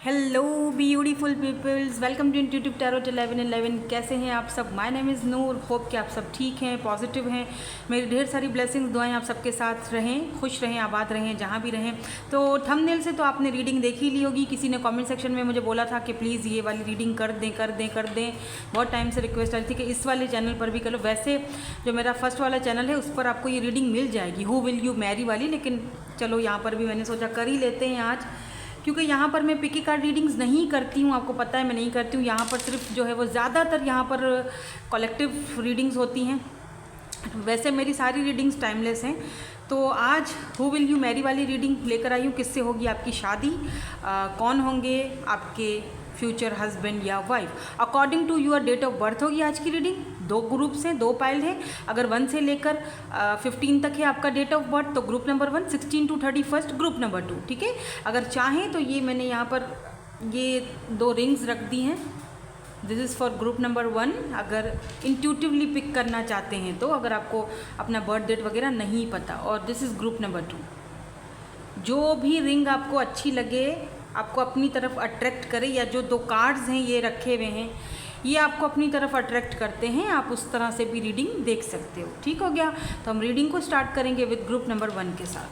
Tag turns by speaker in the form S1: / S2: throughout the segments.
S1: Hello beautiful peoples, welcome to YouTube tarot 1111। कैसे हैं आप सब? My name is Noor. Hope कि आप सब ठीक हैं, पॉजिटिव हैं। मेरी ढेर सारी ब्लेसिंग्स दुआएं आप सबके साथ रहें, खुश रहें, आबाद रहें, जहाँ भी रहें। तो थंबनेल से तो आपने रीडिंग देख ही ली होगी। किसी ने कमेंट सेक्शन में मुझे बोला था कि प्लीज़ ये वाली रीडिंग कर दें कर दें कर दें। बहुत टाइम से रिक्वेस्ट आई थी कि इस वाले चैनल पर भी कर लो। वैसे जो मेरा फर्स्ट वाला चैनल है उस पर आपको ये रीडिंग मिल जाएगी, हु विल यू मैरी वाली, लेकिन चलो यहाँ पर भी मैंने सोचा कर ही लेते हैं आज, क्योंकि यहाँ पर मैं पिकी कार्ड रीडिंग्स नहीं करती हूँ। आपको पता है मैं नहीं करती हूँ। यहाँ पर सिर्फ जो है वो ज़्यादातर यहाँ पर कलेक्टिव रीडिंग्स होती हैं। वैसे मेरी सारी रीडिंग्स टाइमलेस हैं। तो आज हु विल यू मैरी वाली रीडिंग लेकर आई हूँ। किससे होगी आपकी शादी, कौन होंगे आपके फ्यूचर हस्बैंड या wife, according to your date of birth होगी आज की रीडिंग। दो ग्रुप्स हैं, दो पाइल हैं। अगर 1 से लेकर 15 तक है आपका डेट ऑफ बर्थ तो group number 1, 16 to 31 group number 2। ठीक है, अगर चाहें तो ये मैंने यहाँ पर ये 2 रिंग्स रख दी हैं। This is for group number 1। अगर इंट्यूटिवली पिक करना चाहते हैं तो, अगर आपको अपना बर्थ डेट वगैरह नहीं पता। और दिस इज़ ग्रुप नंबर 2। जो भी रिंग आपको अच्छी लगे, आपको अपनी तरफ अट्रैक्ट करे, या जो 2 कार्ड्स हैं ये रखे हुए हैं ये आपको अपनी तरफ अट्रैक्ट करते हैं, आप उस तरह से भी रीडिंग देख सकते हो। ठीक हो गया, तो हम रीडिंग को स्टार्ट करेंगे विद ग्रुप नंबर 1 के साथ।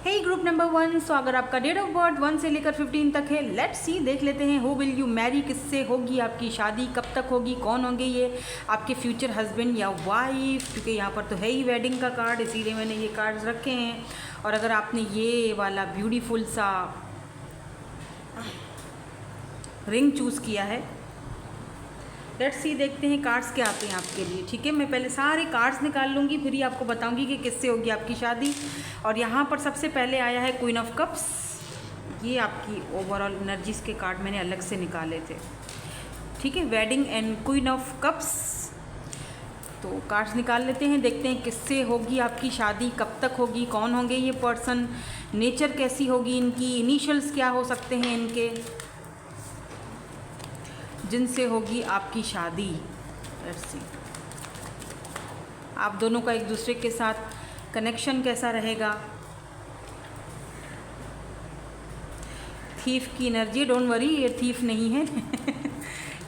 S1: हे ग्रुप नंबर 1, सो अगर आपका डेट ऑफ बर्थ 1 से लेकर 15 तक है, लेट्स सी, देख लेते हैं हु विल यू मैरी, किससे होगी आपकी शादी, कब तक होगी, कौन होंगे ये आपके फ्यूचर हस्बैंड या वाइफ। क्योंकि यहाँ पर तो है ही वेडिंग का कार्ड, इसीलिए मैंने ये कार्ड्स रखे हैं। और अगर आपने ये वाला ब्यूटीफुल सा रिंग चूज़ किया है, लेट्स सी, देखते हैं कार्ड्स क्या आते हैं आपके लिए। ठीक है, मैं पहले सारे कार्ड्स निकाल लूँगी, फिर ही आपको बताऊँगी कि किससे होगी आपकी शादी। और यहाँ पर सबसे पहले आया है क्वीन ऑफ कप्स। ये आपकी ओवरऑल एनर्जीज के कार्ड मैंने अलग से निकाले थे। ठीक है, wedding and queen of cups. तो कार्ड्स निकाल लेते हैं, देखते हैं किससे होगी आपकी शादी, कब तक होगी, कौन होंगे ये पर्सन, नेचर कैसी होगी इनकी, इनिशियल्स क्या हो सकते हैं इनके जिनसे होगी आपकी शादी। लेट्स सी, आप दोनों का एक दूसरे के साथ कनेक्शन कैसा रहेगा। थीफ की एनर्जी, डोंट वरी, ये थीफ नहीं है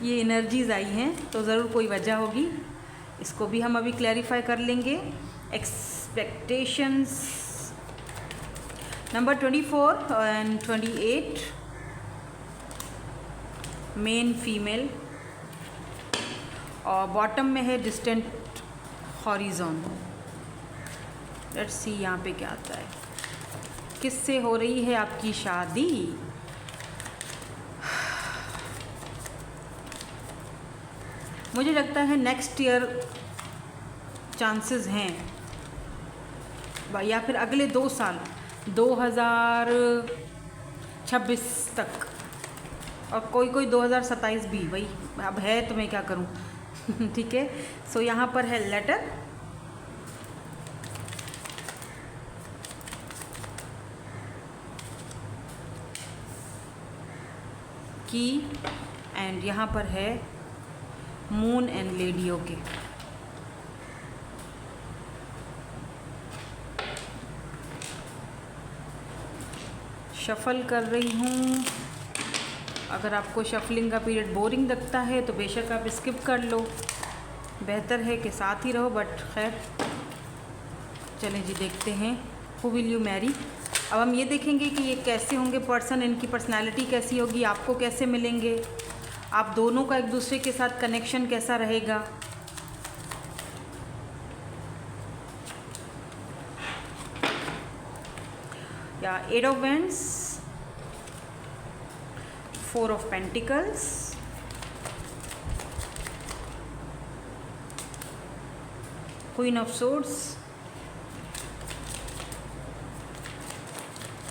S1: ये एनर्जीज आई हैं तो ज़रूर कोई वजह होगी। इसको भी हम अभी क्लैरिफाई कर लेंगे। Expectations number 24 and 28, main female, और बॉटम में है डिस्टेंट हॉरिजॉन। लेट्स सी यहाँ पे क्या आता है, किससे हो रही है आपकी शादी। मुझे लगता है नेक्स्ट ईयर चांसेस हैं, या फिर अगले 2 साल 2026 तक, और कोई कोई 2027 भी, वही अब है तो मैं क्या करूं ठीक है, सो यहाँ पर है लेटर, की, एंड यहाँ पर है moon and lady. Okay, shuffle कर रही हूँ। अगर आपको शफलिंग का पीरियड बोरिंग लगता है तो बेशक आप स्किप कर लो, बेहतर है कि साथ ही रहो, बट खैर चलें जी, देखते हैं हु विल यू मैरी। अब हम ये देखेंगे कि ये कैसे होंगे पर्सन, इनकी पर्सनालिटी कैसी होगी, आपको कैसे मिलेंगे, आप दोनों का एक दूसरे के साथ कनेक्शन कैसा रहेगा। या 8 of vends, 4 of pentacles, queen of swords.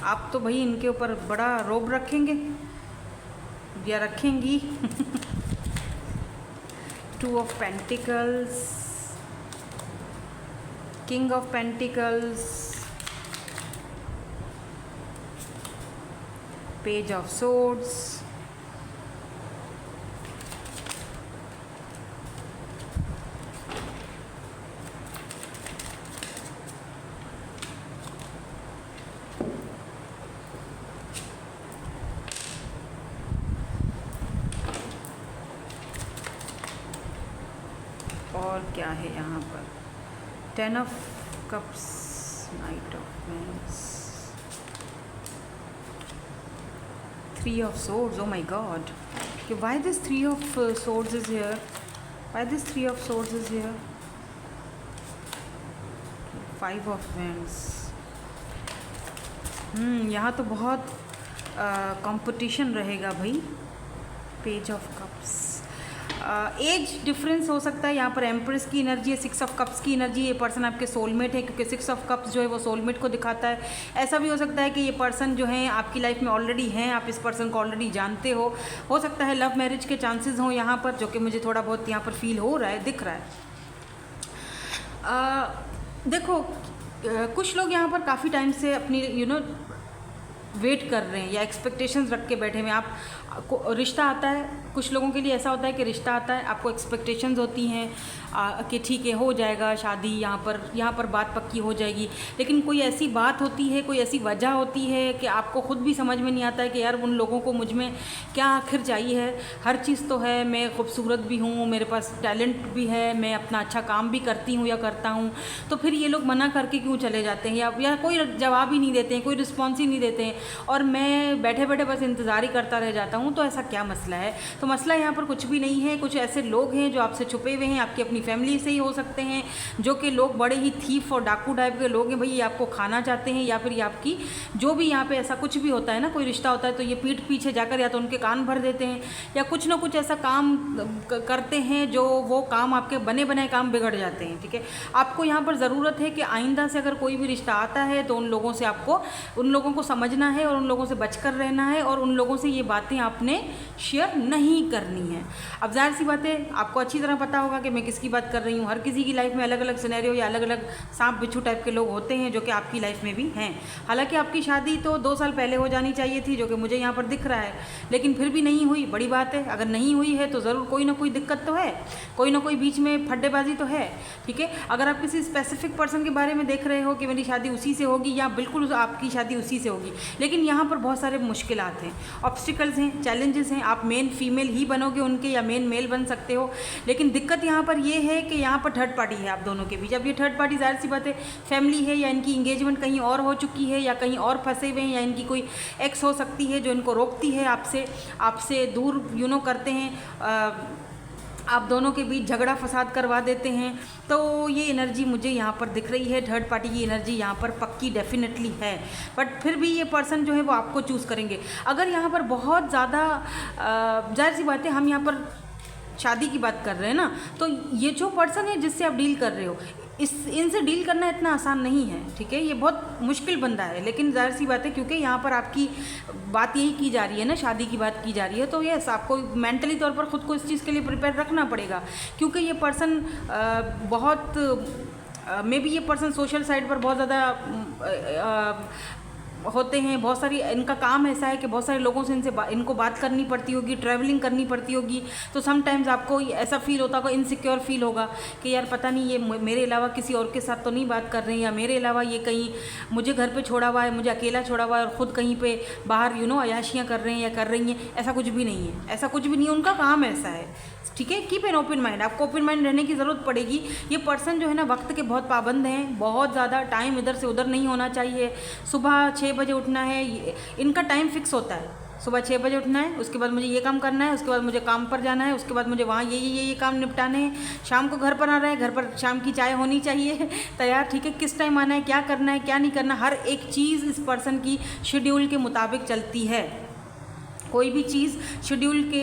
S1: आप तो भाई इनके ऊपर बड़ा रोब रखेंगे या रखेंगी 2 of pentacles, king of pentacles, page of swords, और क्या है यहाँ पर? 10 of cups, knight of wands, 3 of swords. Oh my god. Okay, why this 3 of swords is here? Why this 3 of swords is here? 5 of wands. यहाँ तो बहुत competition रहेगा भाई. Page of cups. Age difference हो सकता है यहाँ पर. एम्प्रेस की एनर्जी है, 6 ऑफ कप्स की एनर्जी. ये पर्सन आपके सोलमेट है, क्योंकि 6 ऑफ कप्स जो है वो सोलमेट को दिखाता है. ऐसा भी हो सकता है कि ये पर्सन जो है आपकी लाइफ में ऑलरेडी हैं, आप इस पर्सन को ऑलरेडी जानते हो सकता है लव मैरिज के चांसेस हों यहाँ पर, जो कि मुझे थोड़ा बहुत यहाँ पर फील हो रहा है, दिख रहा है. देखो, कुछ लोग यहाँ पर काफ़ी टाइम से अपनी वेट कर रहे हैं या एक्सपेक्टेशंस रख के बैठे हुए हैं. आपको रिश्ता आता है, कुछ लोगों के लिए ऐसा होता है कि रिश्ता आता है, आपको एक्सपेक्टेशंस होती हैं कि ठीक है हो जाएगा शादी, यहाँ पर बात पक्की हो जाएगी. लेकिन कोई ऐसी बात होती है, कोई ऐसी वजह होती है कि आपको खुद भी समझ में नहीं आता है कि यार उन लोगों को मुझ में क्या आखिर चाहिए है. हर चीज़ तो है, मैं खूबसूरत भी हूँ, मेरे पास टैलेंट भी है, मैं अपना अच्छा काम भी करती हूँ या करता हूँ, तो फिर ये लोग मना करके क्यों चले जाते हैं या कोई जवाब ही नहीं देते हैं, कोई रिस्पॉन्स ही नहीं देते हैं, और मैं बैठे बैठे बस इंतज़ार ही करता रह जाता हूँ. तो ऐसा क्या मसला है? तो मसला यहाँ पर कुछ भी नहीं है. कुछ ऐसे लोग हैं जो आपसे छुपे हुए हैं, आपकी अपनी फैमिली से ही हो सकते हैं, जो कि लोग बड़े ही थीफ और डाकू टाइप के लोग हैं भाई. ये आपको खाना चाहते हैं, या फिर ये आपकी जो भी यहाँ पे ऐसा कुछ भी होता है ना, कोई रिश्ता होता है तो ये पीठ पीछे जाकर या तो उनके कान भर देते हैं या कुछ ना कुछ ऐसा काम करते हैं जो वो काम आपके बने बनाए काम बिगड़ जाते हैं. ठीक है, आपको यहाँ पर ज़रूरत है कि आइंदा से अगर कोई भी रिश्ता आता है तो उन लोगों को समझना है और उन लोगों से बचकर रहना है, और उन लोगों से ये बातें आपने शेयर नहीं करनी है. अब जाहिर सी बात है, आपको अच्छी तरह पता होगा कि मैं किसकी बात कर रही हूँ. हर किसी की लाइफ में अलग अलग सिनेरियो या अलग अलग सांप बिच्छू टाइप के लोग होते हैं, जो कि आपकी लाइफ में भी हैं. हालांकि आपकी शादी तो 2 साल पहले हो जानी चाहिए थी, जो कि मुझे यहाँ पर दिख रहा है, लेकिन फिर भी नहीं हुई. बड़ी बात है, अगर नहीं हुई है तो ज़रूर कोई ना कोई दिक्कत तो है, कोई ना कोई बीच में फड्डेबाजी तो है. ठीक है, अगर आप किसी स्पेसिफिक पर्सन के बारे में देख रहे हो कि मेरी शादी उसी से होगी या बिल्कुल आपकी शादी उसी से होगी, लेकिन यहाँ पर बहुत सारे मुश्किलात हैं, ऑब्स्टिकल्स हैं, चैलेंजेस हैं. आप मेन फीमेल ही बनोगे उनके या मेन मेल बन सकते हो, लेकिन दिक्कत यहाँ पर ये है कि यहाँ पर थर्ड पार्टी है आप दोनों के बीच. अब ये थर्ड पार्टी जाहिर सी बात है फैमिली है, या इनकी इंगेजमेंट कहीं और हो चुकी है, या कहीं और फंसे हुए हैं, या इनकी कोई एक्स हो सकती है जो इनको रोकती है, आपसे दूर करते हैं, आप दोनों के बीच झगड़ा फसाद करवा देते हैं. तो ये एनर्जी मुझे यहाँ पर दिख रही है. थर्ड पार्टी की एनर्जी यहाँ पर पक्की डेफिनेटली है, बट फिर भी ये पर्सन जो है वो आपको चूज़ करेंगे. अगर यहाँ पर बहुत ज़्यादा जाहिर सी बात है, हम यहाँ पर शादी की बात कर रहे हैं ना, तो ये जो पर्सन है जिससे आप डील कर रहे हो, इनसे डील करना इतना आसान नहीं है. ठीक है, ये बहुत मुश्किल बंदा है, लेकिन जाहिर सी बात है क्योंकि यहाँ पर आपकी बात यही की जा रही है ना, शादी की बात की जा रही है, तो यस आपको मेंटली तौर पर ख़ुद को इस चीज़ के लिए प्रिपेयर रखना पड़ेगा. क्योंकि ये पर्सन मे बी ये पर्सन सोशल साइड पर बहुत ज़्यादा होते हैं. बहुत सारी इनका काम ऐसा है कि बहुत सारे लोगों से इनको बात करनी पड़ती होगी, ट्रैवलिंग करनी पड़ती होगी, तो समटाइम्स आपको ऐसा फील होता होगा, इनसिक्योर फील होगा कि यार पता नहीं ये मेरे अलावा किसी और के साथ तो नहीं बात कर रहे हैं, या मेरे अलावा ये कहीं मुझे घर पे छोड़ा हुआ है, मुझे अकेला छोड़ा हुआ है, और ख़ुद कहीं पे बाहर अयाशियाँ कर रहे हैं या कर रही हैं. ऐसा कुछ भी नहीं है, ऐसा कुछ भी नहीं है, उनका काम ऐसा है. ठीक है, कीप एन ओपन माइंड. आपको ओपन माइंड रहने की ज़रूरत पड़ेगी. ये पर्सन जो है ना वक्त के बहुत पाबंद हैं, बहुत ज़्यादा टाइम इधर से उधर नहीं होना चाहिए. सुबह 6 बजे उठना है, इनका टाइम फिक्स होता है. सुबह 6 बजे उठना है, उसके बाद मुझे ये काम करना है, उसके बाद मुझे काम पर जाना है, उसके बाद मुझे वहाँ ये काम निपटाने हैं. शाम को घर पर आ रहा है, घर पर शाम की चाय होनी चाहिए तैयार. ठीक है, किस टाइम आना है, क्या करना है, क्या नहीं करना, हर एक चीज़ इस पर्सन की शेड्यूल के मुताबिक चलती है. कोई भी चीज़ शेड्यूल के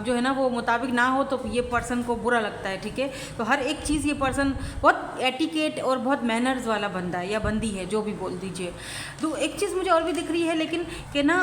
S1: जो है ना वो मुताबिक ना हो तो ये पर्सन को बुरा लगता है. ठीक है, तो हर एक चीज़ ये पर्सन बहुत एटिकेट और बहुत मैनर्स वाला बंदा है या बंदी है, जो भी बोल दीजिए. तो एक चीज़ मुझे और भी दिख रही है, लेकिन कि ना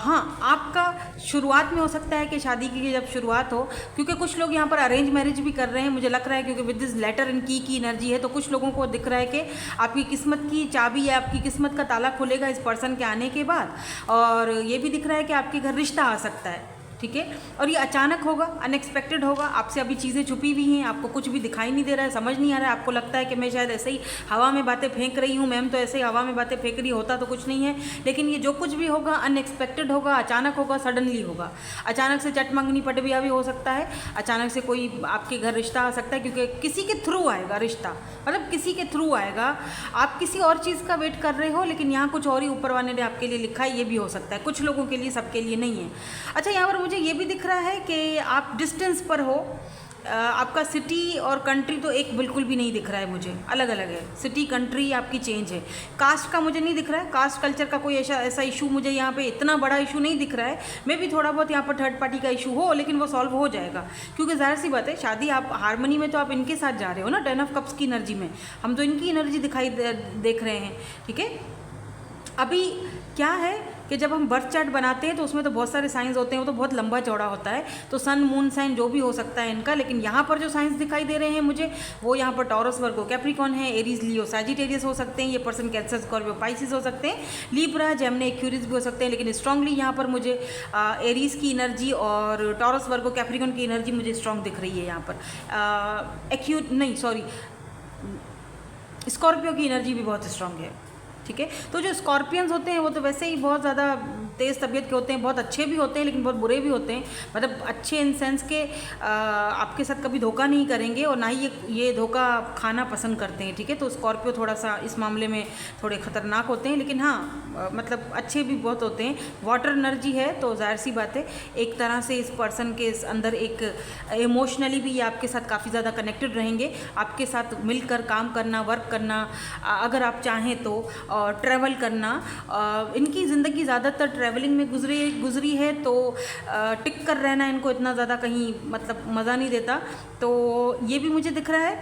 S1: हाँ आपका शुरुआत में हो सकता है कि शादी की जब शुरुआत हो, क्योंकि कुछ लोग यहाँ पर अरेंज मैरिज भी कर रहे हैं मुझे लग रहा है, क्योंकि विद दिस लेटर एंड की एनर्जी है, तो कुछ लोगों को दिख रहा है कि आपकी किस्मत की चाबी या आपकी किस्मत का ताला खुलेगा इस पर्सन के आने के बाद. और ये भी दिख रहा है कि आपके घर रिश्ता आ सकता है. ठीक है। और ये अचानक होगा, अनएक्सपेक्टेड होगा, आपसे अभी चीज़ें छुपी हुई हैं, आपको कुछ भी दिखाई नहीं दे रहा है, समझ नहीं आ रहा है, आपको लगता है कि मैं शायद ऐसे ही हवा में बातें फेंक रही हूँ, मैम तो ऐसे ही हवा में बातें फेंक रही, होता तो कुछ नहीं है। लेकिन ये जो कुछ भी होगा अनएक्सपेक्टेड होगा, अचानक होगा, सडनली होगा। अचानक से चट मंगनी पट ब्याह भी हो सकता है, अचानक से कोई आपके घर रिश्ता आ सकता है, क्योंकि किसी के थ्रू आएगा रिश्ता, मतलब किसी के थ्रू आएगा। आप किसी और चीज़ का वेट कर रहे हो, लेकिन यहाँ कुछ और ही ऊपर वाले ने आपके लिए लिखा है, ये भी हो सकता है, कुछ लोगों के लिए, सबके लिए नहीं है। अच्छा, यहाँ पर मुझे ये भी दिख रहा है कि आप डिस्टेंस पर हो, आपका सिटी और कंट्री तो एक बिल्कुल भी नहीं दिख रहा है मुझे, अलग अलग है। सिटी कंट्री आपकी चेंज है। कास्ट का मुझे नहीं दिख रहा है, कास्ट कल्चर का कोई ऐसा इशू मुझे यहाँ पे इतना बड़ा इशू नहीं दिख रहा है। मे भी थोड़ा बहुत यहाँ पर थर्ड पार्टी का इशू हो, लेकिन वो सॉल्व हो जाएगा, क्योंकि ज़ाहिर सी बात है, शादी आप हारमोनी में तो आप इनके साथ जा रहे हो ना, 10 ऑफ कप्स की एनर्जी में, हम तो इनकी एनर्जी देख रहे हैं, ठीक है। अभी क्या है कि जब हम बर्थ चार्ट बनाते हैं तो उसमें तो बहुत सारे साइंस होते हैं, वो तो बहुत लंबा चौड़ा होता है, तो सन मून साइन जो भी हो सकता है इनका। लेकिन यहाँ पर जो साइंस दिखाई दे रहे हैं मुझे, वो यहाँ पर टॉरस, वर्गो, कैप्रिकॉर्न है, एरीज, लियो, सैजिटेरियस हो सकते हैं, ये पर्सन कैंसर, स्कॉर्पियो, पाइसिस हो सकते हैं, लिब्रा, जेमिनी, एक्वेरियस भी हो सकते हैं। लेकिन स्ट्रांगली यहाँ पर मुझे एरीज की एनर्जी और टॉरस, वर्गो, कैप्रिकॉर्न की एनर्जी मुझे स्ट्रांग दिख रही है यहाँ पर। स्कॉर्पियो की एनर्जी भी बहुत स्ट्रांग है, ठीक है। तो जो स्कॉर्पियंस होते हैं वो तो वैसे ही बहुत ज़्यादा तेज़ तबीयत के होते हैं, बहुत अच्छे भी होते हैं लेकिन बहुत बुरे भी होते हैं। मतलब अच्छे इन सेंस के आपके साथ कभी धोखा नहीं करेंगे और ना ही ये धोखा खाना पसंद करते हैं, ठीक है। तो स्कॉर्पियो थोड़ा सा इस मामले में थोड़े ख़तरनाक होते हैं, लेकिन हाँ मतलब अच्छे भी बहुत होते हैं। वाटर एनर्जी है तो जाहिर सी बात है, एक तरह से इस पर्सन के अंदर एक इमोशनली भी ये आपके साथ काफ़ी ज़्यादा कनेक्टेड रहेंगे, आपके साथ मिलकर काम करना, वर्क करना, अगर आप चाहें तो ट्रैवल करना। इनकी ज़िंदगी ज़्यादातर ट्रैवलिंग में गुजरी है, तो टिक कर रहना इनको इतना ज़्यादा कहीं मतलब मज़ा नहीं देता। तो ये भी मुझे दिख रहा है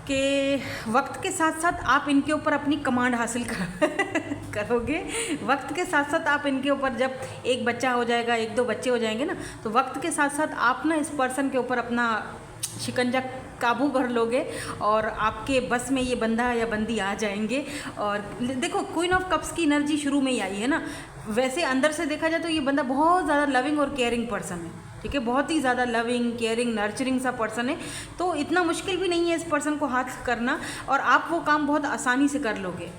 S1: कि वक्त के साथ साथ आप इनके ऊपर अपनी कमांड हासिल करोगे। वक्त के साथ साथ आप इनके ऊपर, जब एक बच्चा हो जाएगा, एक दो बच्चे हो जाएंगे ना, तो वक्त के साथ साथ आप ना इस पर्सन के ऊपर अपना शिकंजा काबू कर लोगे और आपके बस में ये बंदा या बंदी आ जाएंगे। और देखो, क्वीन ऑफ कप्स की एनर्जी शुरू में ही आई है ना, वैसे अंदर से देखा जाए तो ये बंदा बहुत ज़्यादा लविंग और केयरिंग पर्सन है, ठीक है। बहुत ही ज़्यादा लविंग, केयरिंग, नर्चरिंग सा पर्सन है, तो इतना मुश्किल भी नहीं है इस पर्सन को हाथ करना, और आप वो काम बहुत आसानी से कर लोगे।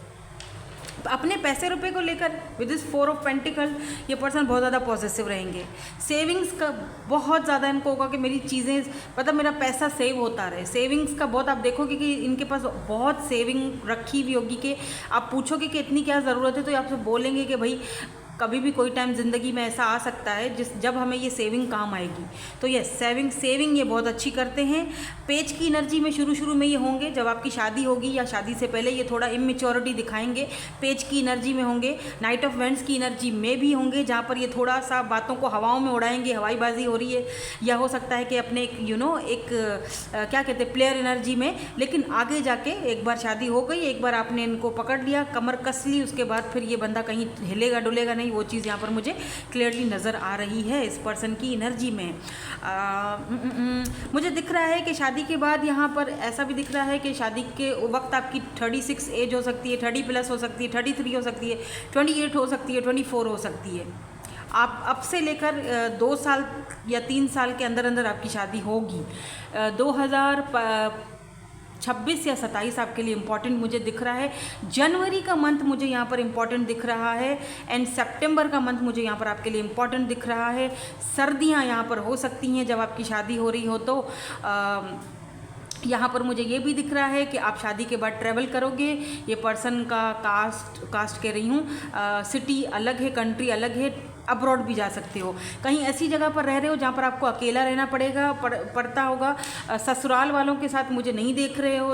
S1: अपने पैसे रुपए को लेकर विद दिस 4 ऑफ पेंटिकल ये पर्सन बहुत ज़्यादा पॉजिटिव रहेंगे। सेविंग्स का बहुत ज़्यादा इनको होगा कि मेरी चीज़ें, मतलब मेरा पैसा सेव होता रहे। सेविंग्स का बहुत आप देखोगे कि इनके पास बहुत सेविंग रखी हुई होगी, कि आप पूछोगे कि इतनी क्या ज़रूरत है, तो ये आपसे बोलेंगे कि भाई कभी भी कोई टाइम ज़िंदगी में ऐसा आ सकता है जब हमें ये सेविंग काम आएगी। तो ये सेविंग ये बहुत अच्छी करते हैं। पेज की एनर्जी में शुरू में ये होंगे, जब आपकी शादी होगी या शादी से पहले ये थोड़ा इमेच्योरिटी दिखाएंगे, पेज की एनर्जी में होंगे। नाइट ऑफ वेंट्स की एनर्जी में भी होंगे, जहाँ पर ये थोड़ा सा बातों को हवाओं में उड़ाएंगे, हवाईबाजी हो रही है, या हो सकता है कि अपने एक क्या कहते हैं, प्लेयर एनर्जी में। लेकिन आगे जाके एक बार शादी हो गई, एक बार आपने इनको पकड़ लिया, कमर कस ली, उसके बाद फिर ये बंदा कहीं हिलेगा डुलेगा नहीं, वो चीज़ यहाँ पर मुझे क्लियरली नज़र आ रही है इस पर्सन की एनर्जी में। मुझे दिख रहा है कि शादी के बाद यहाँ पर ऐसा भी दिख रहा है कि शादी के वक्त आपकी 36 एज हो सकती है, 30 प्लस हो सकती है, 33 हो सकती है, 28 हो सकती है, 24 हो सकती है। आप अब से लेकर 2 साल या 3 साल के अंदर अंदर आपकी शादी होगी। 2026 या 27 आपके लिए इम्पॉर्टेंट मुझे दिख रहा है। जनवरी का मंथ मुझे यहाँ पर इम्पॉर्टेंट दिख रहा है, एंड सितंबर का मंथ मुझे यहाँ पर आपके लिए इम्पॉर्टेंट दिख रहा है। सर्दियाँ यहाँ पर हो सकती हैं जब आपकी शादी हो रही हो, तो यहाँ पर मुझे ये भी दिख रहा है कि आप शादी के बाद ट्रैवल करोगे। ये पर्सन का कास्ट कह रही हूँ, सिटी अलग है, कंट्री अलग है, अब्रॉड भी जा सकते हो, कहीं ऐसी जगह पर रह रहे हो जहाँ पर आपको अकेला रहना पड़ता होगा। ससुराल वालों के साथ मुझे नहीं दिख रहे हो।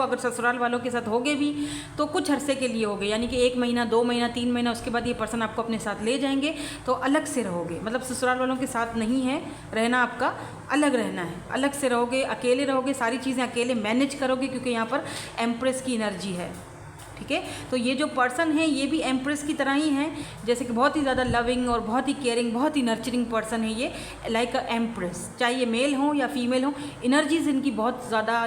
S1: अगर ससुराल वालों के साथ होगे भी तो कुछ अरसे के लिए होगे, यानी कि 1 महीना, 2 महीना, 3 महीना, उसके बाद ये पर्सन आपको अपने साथ ले जाएंगे, तो अलग से रहोगे। मतलब ससुराल वालों के साथ नहीं है रहना, आपका अलग रहना है, अलग से रहोगे, अकेले रहोगे, सारी चीज़ें अकेले मैनेज करोगे, क्योंकि यहाँ पर एम्प्रेस की एनर्जी है, ठीक है। तो ये जो पर्सन है ये भी एम्प्रेस की तरह ही है, जैसे कि बहुत ही ज़्यादा लविंग और बहुत ही केयरिंग, बहुत ही नर्चरिंग पर्सन है ये, लाइक अ एम्प्रेस। चाहे ये मेल हो या फीमेल हो, एनर्जीज इनकी बहुत ज़्यादा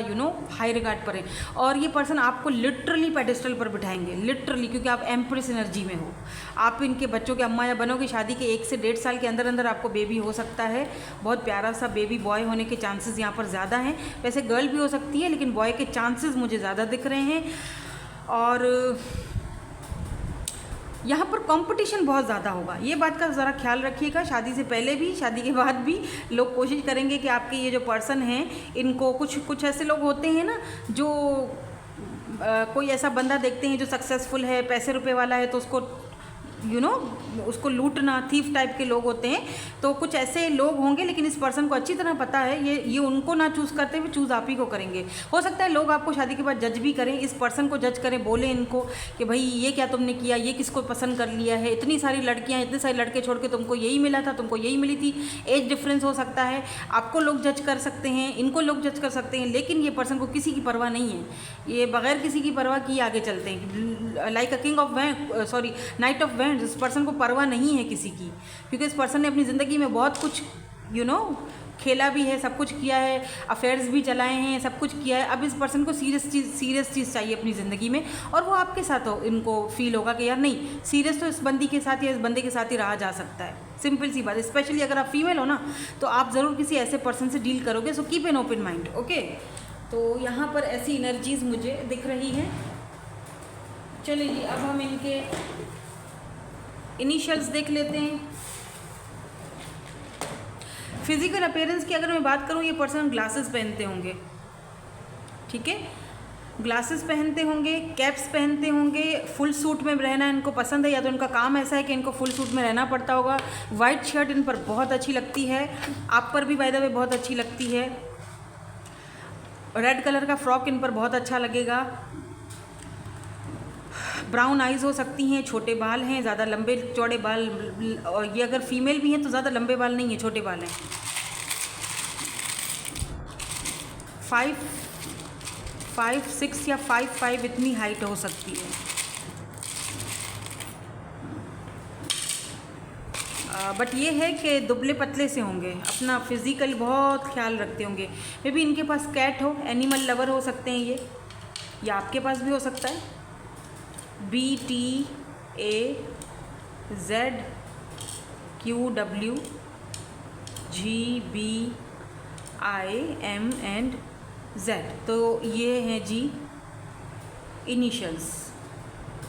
S1: हाई रिगार्ड पर है। और ये पर्सन आपको लिटरली पेडेस्टल पर बिठाएंगे, लिटरली, क्योंकि आप एम्प्रेस एनर्जी में हो। आप इनके बच्चों के अम्मा या बनोगे। शादी के 1 से 1.5 साल के अंदर अंदर आपको बेबी हो सकता है। बहुत प्यारा सा बेबी बॉय होने के चांसेस यहाँ पर ज़्यादा हैं। वैसे गर्ल भी हो सकती है, लेकिन बॉय के चांसेस मुझे ज़्यादा दिख रहे हैं। और यहाँ पर कंपटीशन बहुत ज़्यादा होगा, ये बात का ज़रा ख्याल रखिएगा। शादी से पहले भी, शादी के बाद भी लोग कोशिश करेंगे कि आपके ये जो पर्सन हैं इनको, कुछ ऐसे लोग होते हैं ना जो कोई ऐसा बंदा देखते हैं जो सक्सेसफुल है, पैसे रुपए वाला है, तो उसको उसको लूटना, थीफ टाइप के लोग होते हैं। तो कुछ ऐसे लोग होंगे, लेकिन इस पर्सन को अच्छी तरह पता है ये उनको ना चूज़ करते हुए चूज़ आप ही को करेंगे। हो सकता है लोग आपको शादी के बाद जज भी करें, इस पर्सन को जज करें, बोले इनको कि भाई ये क्या तुमने किया, ये किसको पसंद कर लिया है, इतनी सारी लड़कियाँ, इतने सारे लड़के छोड़ के तुमको यही मिला था, तुमको यही मिली थी। एज डिफरेंस हो सकता है, आपको लोग जज कर सकते हैं, इनको लोग जज कर सकते हैं, लेकिन ये पर्सन को किसी की परवाह नहीं है। ये बगैर किसी की परवाह किए आगे चलते हैं, like a king of night of wands. इस पर्सन को परवाह नहीं है किसी की, क्योंकि इस पर्सन ने अपनी ज़िंदगी में बहुत कुछ खेला भी है, सब कुछ किया है, अफेयर्स भी चलाए हैं, सब कुछ किया है। अब इस पर्सन को सीरियस चीज़ चाहिए अपनी ज़िंदगी में, और वो आपके साथ हो। इनको फील होगा कि यार नहीं, सीरियस तो इस बंदी के साथ या इस बंदे के साथ ही रहा जा सकता है। सिंपल सी बात। स्पेशली अगर आप फीमेल हो ना, तो आप ज़रूर किसी ऐसे पर्सन से डील करोगे। So keep an open mind, okay. तो यहाँ पर ऐसी एनर्जीज़ मुझे दिख रही हैं। चलिए जी, अब हम इनके इनिशियल्स देख लेते हैं। फिजिकल अपीयरेंस की अगर मैं बात करूं, ये पर्सन ग्लासेस पहनते होंगे, ठीक है, ग्लासेस पहनते होंगे, कैप्स पहनते होंगे, फुल सूट में रहना इनको पसंद है, या तो इनका काम ऐसा है कि इनको फुल सूट में रहना पड़ता होगा। वाइट शर्ट इन पर बहुत अच्छी लगती है, आप पर भी बाय द वे बहुत अच्छी लगती है। रेड कलर का फ्रॉक इन पर बहुत अच्छा लगेगा। ब्राउन आइज़ हो सकती हैं, छोटे बाल हैं, ज़्यादा लंबे चौड़े बाल, और ये अगर फीमेल भी हैं तो ज़्यादा लंबे बाल नहीं है, छोटे बाल हैं। 5'6" या 5'5" इतनी हाइट हो सकती है। बट ये है कि दुबले पतले से होंगे, अपना फिजिकल बहुत ख्याल रखते होंगे। मे बी इनके पास कैट हो, एनिमल लवर हो सकते हैं ये, या आपके पास भी हो सकता है। BTAZQWGBIMZ, तो ये हैं जी इनिशियल्स,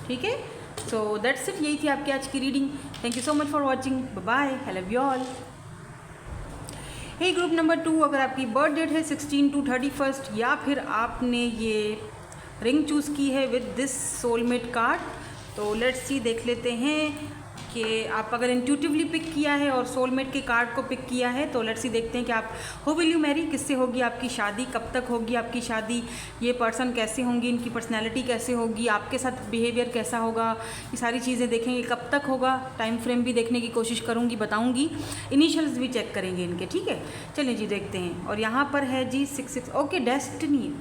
S1: ठीक है। सो दैट्स इट, यही थी आपकी आज की reading. Thank you so much for watching, bye, I love you all. Hey group number 2, अगर आपकी बर्थ डेट है 16 to 31, या फिर आपने ये रिंग चूज़ की है विद दिस सोलमेट कार्ड, तो लेट्स सी, देख लेते हैं कि आप अगर इंट्यूटिवली पिक किया है और सोलमेट के कार्ड को पिक किया है, तो लेट्स सी देखते हैं कि आप हु विल यू मैरी, किससे होगी आपकी शादी, कब तक होगी आपकी शादी, ये पर्सन कैसे होंगी, इनकी पर्सनैलिटी कैसे होगी, आपके साथ बिहेवियर कैसा होगा, ये सारी चीज़ें देखेंगे। कब तक होगा, टाइम फ्रेम भी देखने की कोशिश करूँगी, बताऊँगी। इनिशियल्स भी चेक करेंगे इनके, ठीक है। चलिए जी, देखते हैं। और यहाँ पर है जी 6, ओके, डेस्टिनी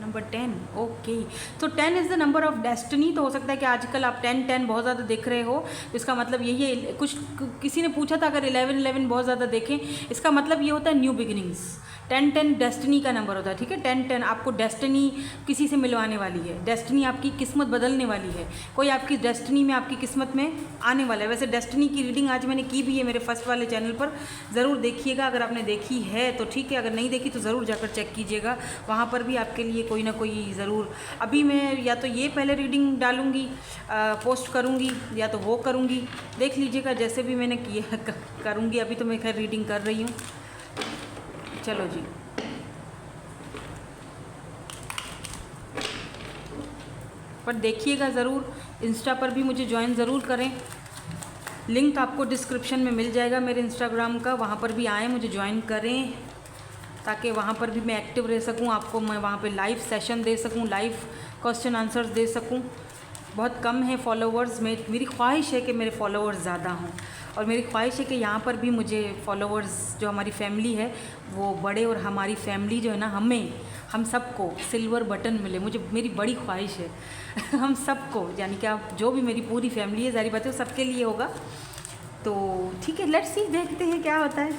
S1: नंबर 10, ओके। तो 10 is the number of destiny. तो हो सकता है कि आजकल आप 10 बहुत ज़्यादा देख रहे हो, तो इसका मतलब यही है। किसी ने पूछा था अगर 11 बहुत ज़्यादा देखें, इसका मतलब ये होता है न्यू बिगिनिंग्स। 10 डेस्टिनी का नंबर होता है, ठीक है। 10 आपको डेस्टिनी किसी से मिलवाने वाली है, डेस्टिनी आपकी किस्मत बदलने वाली है, कोई आपकी डेस्टिनी में, आपकी किस्मत में आने वाला है। वैसे डेस्टिनी की रीडिंग आज मैंने की भी है मेरे फर्स्ट वाले चैनल पर, ज़रूर देखिएगा। अगर आपने देखी है तो ठीक है, अगर नहीं देखी तो ज़रूर जाकर चेक कीजिएगा, वहाँ पर भी आपके लिए कोई ना कोई ज़रूर। अभी मैं या तो ये पहले रीडिंग डालूँगी, पोस्ट करूँगी, या तो वो करूँगी, देख लीजिएगा, जैसे भी मैंने किया करूँगी। अभी तो मैं खैर रीडिंग कर रही हूँ। चलो जी, पर देखिएगा ज़रूर, इंस्टा पर भी मुझे ज्वाइन ज़रूर करें। लिंक आपको डिस्क्रिप्शन में मिल जाएगा मेरे इंस्टाग्राम का, वहाँ पर भी आएँ, मुझे ज्वाइन करें, ताकि वहाँ पर भी मैं एक्टिव रह सकूँ, आपको मैं वहाँ पे लाइव सेशन दे सकूँ, लाइव क्वेश्चन आंसर्स दे सकूँ। बहुत कम है फॉलोवर्स में, मेरी ख्वाहिश है कि मेरे फॉलोवर्स ज़्यादा हों। और मेरी ख्वाहिश है कि यहाँ पर भी मुझे फॉलोअर्स जो हमारी फैमिली है वो बढ़े, और हमारी फैमिली जो है ना, हम सबको सिल्वर बटन मिले। मेरी बड़ी ख्वाहिश है हम सबको, यानी कि आप जो भी मेरी पूरी फैमिली है, जारी बात है वो सबके लिए होगा। तो ठीक है, लेट्स सी, देखते हैं क्या होता है,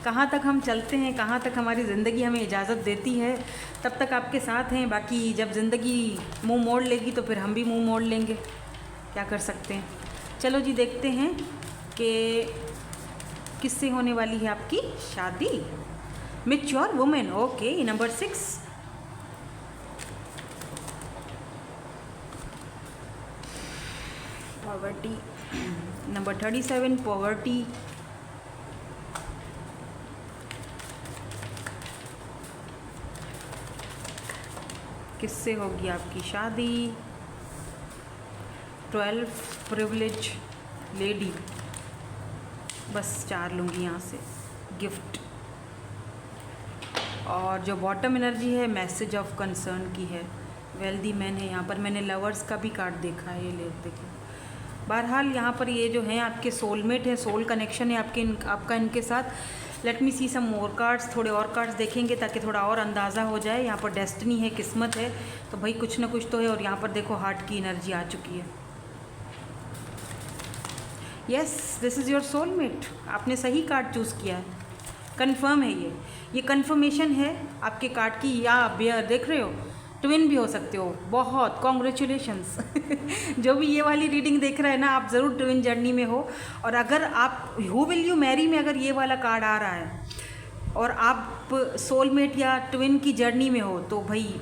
S1: कहाँ तक हम चलते हैं, कहाँ तक हमारी ज़िंदगी हमें इजाज़त देती है। तब तक आपके साथ हैं, बाकी जब ज़िंदगी मुंह मोड़ लेगी तो फिर हम भी मुंह मोड़ लेंगे, क्या कर सकते हैं। चलो जी, देखते हैं कि किससे होने वाली है आपकी शादी। Mature women, okay, number 6। Poverty, number 37, poverty. किससे होगी आपकी शादी। 12, प्रिविलेज लेडी। बस 4 लूँगी यहाँ से, गिफ्ट। और जो बॉटम एनर्जी है, मैसेज ऑफ कंसर्न की है, वेल्दी मैन है। यहाँ पर मैंने लवर्स का भी कार्ड देखा है, ये ले देखिए। बहरहाल यहाँ पर ये जो हैं आपके सोलमेट है, सोल कनेक्शन है आपका इनके साथ। लेट मी सी सम मोर कार्ड्स, थोड़े और कार्ड्स देखेंगे ताकि थोड़ा और अंदाज़ा हो जाए। यहाँ पर डेस्टिनी है, किस्मत है, तो भाई कुछ ना कुछ तो है। और यहाँ पर देखो हार्ट की एनर्जी आ चुकी है। Yes, this is your soulmate. आपने सही कार्ड चूज़ किया है, कंफर्म है ये कंफर्मेशन है आपके कार्ड की। या बेयर देख रहे हो, ट्विन भी हो सकते हो। बहुत कॉन्ग्रेचुलेशंस जो भी ये वाली रीडिंग देख रहा है ना, आप ज़रूर ट्विन जर्नी में हो। और अगर आप हु विल यू मैरी में अगर ये वाला कार्ड आ रहा है और आप सोलमेट या ट्विन की जर्नी में हो, तो भाई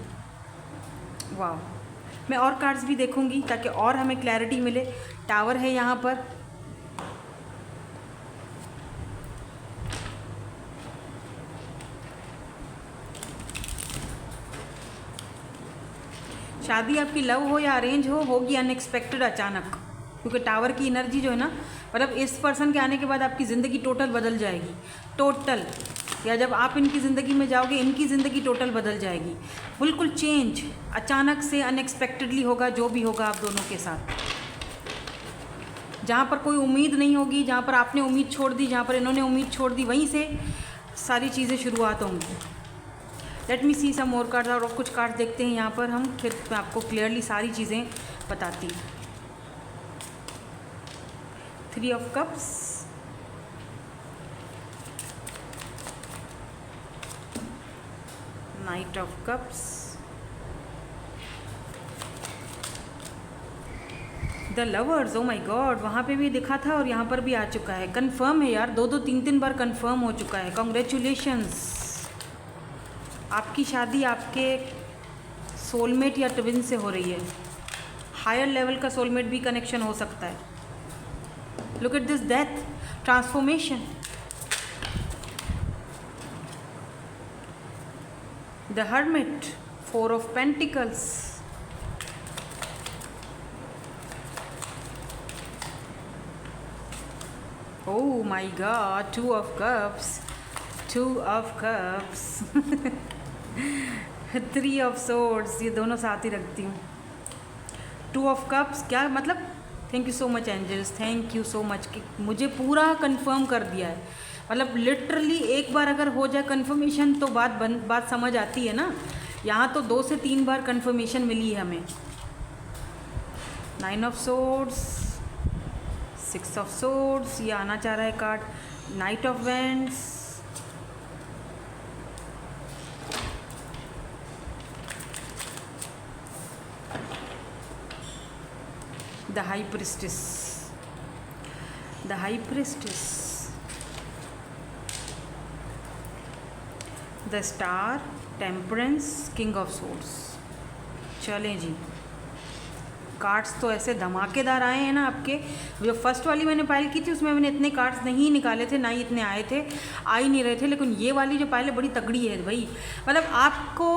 S1: वाह। मैं और कार्ड्स भी देखूंगी ताकि और हमें क्लैरिटी मिले। टावर है यहाँ पर, शादी आपकी लव हो या अरेंज होगी अनएक्सपेक्टेड, अचानक। क्योंकि टावर की एनर्जी जो है ना, मतलब इस पर्सन के आने के बाद आपकी ज़िंदगी टोटल बदल जाएगी, टोटल। या जब आप इनकी ज़िंदगी में जाओगे, इनकी ज़िंदगी टोटल बदल जाएगी, बिल्कुल चेंज अचानक से अनएक्सपेक्टेडली होगा, जो भी होगा आप दोनों के साथ। जहाँ पर कोई उम्मीद नहीं होगी, जहाँ पर आपने उम्मीद छोड़ दी, जहाँ पर इन्होंने उम्मीद छोड़ दी, वहीं से सारी चीज़ें शुरुआत होंगी। लेट मी सी सम मोर कार्ड्स, और कुछ कार्ड्स देखते हैं यहाँ पर हम, फिर मैं आपको क्लियरली सारी चीज़ें बताती हूँ। 3 of cups, knight of cups, the lovers. Oh my God, वहाँ पे भी दिखा था और यहाँ पर भी आ चुका है। कंफर्म है यार, 2-2 3-3 बार कंफर्म हो चुका है। कॉन्ग्रेचुलेशंस, आपकी शादी आपके सोलमेट या ट्विन से हो रही है। हायर लेवल का सोलमेट भी कनेक्शन हो सकता है। Look at this death, transformation, the hermit, 4 of pentacles, oh my God, 2 of cups, 2 of cups 3 of swords, ये दोनों साथ ही रखती हूँ। 2 ऑफ कप्स क्या मतलब? Thank you so much angels, thank you so much कि मुझे पूरा कंफर्म कर दिया है। मतलब लिटरली एक बार अगर हो जाए कंफर्मेशन तो बात समझ आती है ना। यहाँ तो 2 से 3 बार कंफर्मेशन मिली है हमें। 9 ऑफ सोर्ड्स, 6 ऑफ सोर्ड्स, ये आना चाह रहा है card. Night of vends, the high priestess, the high priestess, the star, temperance, king of swords। चलें जी, कार्ड्स तो ऐसे धमाकेदार आए हैं ना आपके। जो फर्स्ट वाली मैंने पायल की थी उसमें मैंने इतने कार्ड्स नहीं निकाले थे, ना ही इतने आए थे, आ ही नहीं रहे थे। लेकिन ये वाली जो पायल है बड़ी तगड़ी है भाई। मतलब आपको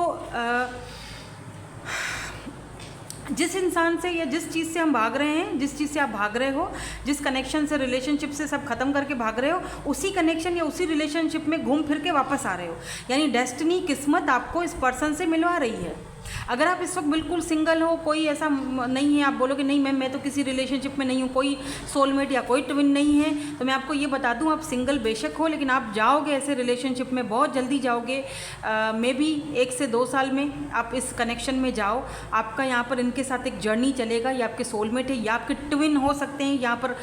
S1: जिस इंसान से या जिस चीज़ से हम भाग रहे हैं, जिस चीज़ से आप भाग रहे हो, जिस कनेक्शन से, रिलेशनशिप से सब खत्म करके भाग रहे हो, उसी कनेक्शन या उसी रिलेशनशिप में घूम फिर के वापस आ रहे हो। यानी डेस्टिनी, किस्मत आपको इस पर्सन से मिलवा रही है। अगर आप इस वक्त बिल्कुल सिंगल हो, कोई ऐसा नहीं है, आप बोलोगे नहीं मैम मैं तो किसी रिलेशनशिप में नहीं हूँ, कोई सोलमेट या कोई ट्विन नहीं है, तो मैं आपको ये बता दूँ, आप सिंगल बेशक हो लेकिन आप जाओगे ऐसे रिलेशनशिप में, बहुत जल्दी जाओगे। मे बी 1 से 2 साल में आप इस कनेक्शन में जाओ। आपका यहाँ पर इनके साथ एक जर्नी चलेगा। ये आपके सोलमेट है या आपके ट्विन हो सकते हैं। यहाँ पर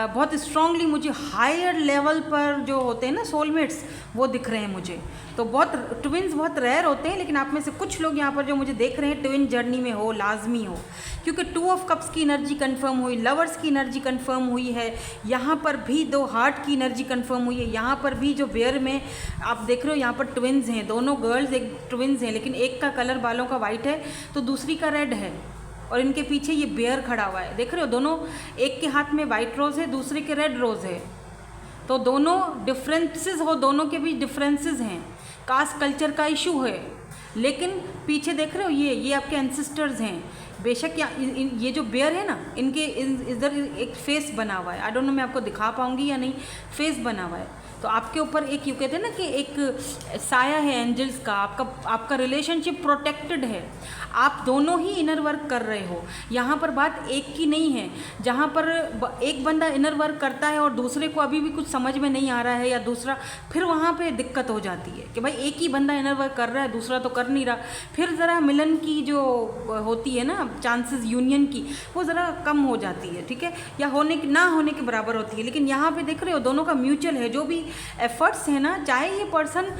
S1: बहुत स्ट्रांगली मुझे हायर लेवल पर जो होते हैं ना सोलमेट्स, वो दिख रहे हैं मुझे। तो बहुत ट्विन्स बहुत रेयर होते हैं, लेकिन आप में से कुछ लोग यहाँ पर जो मुझे देख रहे हैं ट्विन जर्नी में हो, लाजमी हो, क्योंकि 2 ऑफ कप्स की एनर्जी कंफर्म हुई, लवर्स की एनर्जी कंफर्म हुई है, यहाँ पर भी 2 हार्ट की एनर्जी कंफर्म हुई है। यहाँ पर भी जो बेयर में आप देख रहे हो यहाँ पर ट्विन्स हैं, दोनों गर्ल्स एक ट्विन्स हैं, लेकिन एक का कलर बालों का वाइट है तो दूसरी का रेड है, और इनके पीछे ये बेयर खड़ा हुआ है, देख रहे हो। दोनों, एक के हाथ में वाइट रोज़ है, दूसरे के रेड रोज़ है, तो दोनों डिफरेंसेस हो, दोनों के बीच डिफरेंसेस हैं, कास्ट कल्चर का इशू है, लेकिन पीछे देख रहे हो ये आपके एंसेस्टर्स हैं। बेशक ये जो बेयर है ना, इनके इधर एक फेस बना हुआ है, आई डोंट नो मैं आपको दिखा पाऊंगी या नहीं, फेस बना हुआ है। तो आपके ऊपर एक, यूँ कहते हैं ना कि एक साया है एंजल्स का, आपका रिलेशनशिप प्रोटेक्टेड है, आप दोनों ही इनर वर्क कर रहे हो। यहाँ पर बात एक की नहीं है, जहाँ पर एक बंदा इनर वर्क करता है और दूसरे को अभी भी कुछ समझ में नहीं आ रहा है, या दूसरा, फिर वहाँ पे दिक्कत हो जाती है कि भाई एक ही बंदा इनर वर्क कर रहा है, दूसरा तो कर नहीं रहा, फिर ज़रा मिलन की जो होती है ना चांसेस यूनियन की, वो ज़रा कम हो जाती है, ठीक है, या होने की ना होने के बराबर होती है। लेकिन यहाँ पे देख रहे हो दोनों का म्यूचुअल है, जो भी एफर्ट्स है ना, चाहे ये पर्सन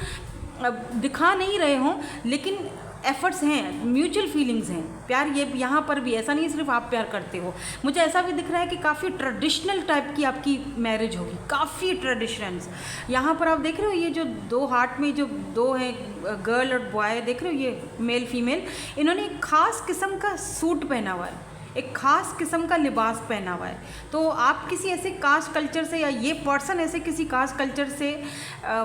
S1: दिखा नहीं रहे हों, लेकिन एफर्ट्स हैं, म्यूचुअल फीलिंग्स हैं, प्यार ये यहाँ पर भी ऐसा नहीं सिर्फ आप प्यार करते हो। मुझे ऐसा भी दिख रहा है कि काफ़ी ट्रेडिशनल टाइप की आपकी मैरिज होगी, काफ़ी ट्रेडिशनल्स। यहाँ पर आप देख रहे हो ये जो 2 हार्ट में जो 2 हैं, गर्ल और बॉय, देख रहे हो ये मेल फीमेल, इन्होंने एक ख़ास किस्म का सूट पहना हुआ है, एक ख़ास किस्म का लिबास पहना हुआ है। तो आप किसी ऐसे कास्ट कल्चर से, या ये पर्सन ऐसे किसी कास्ट कल्चर से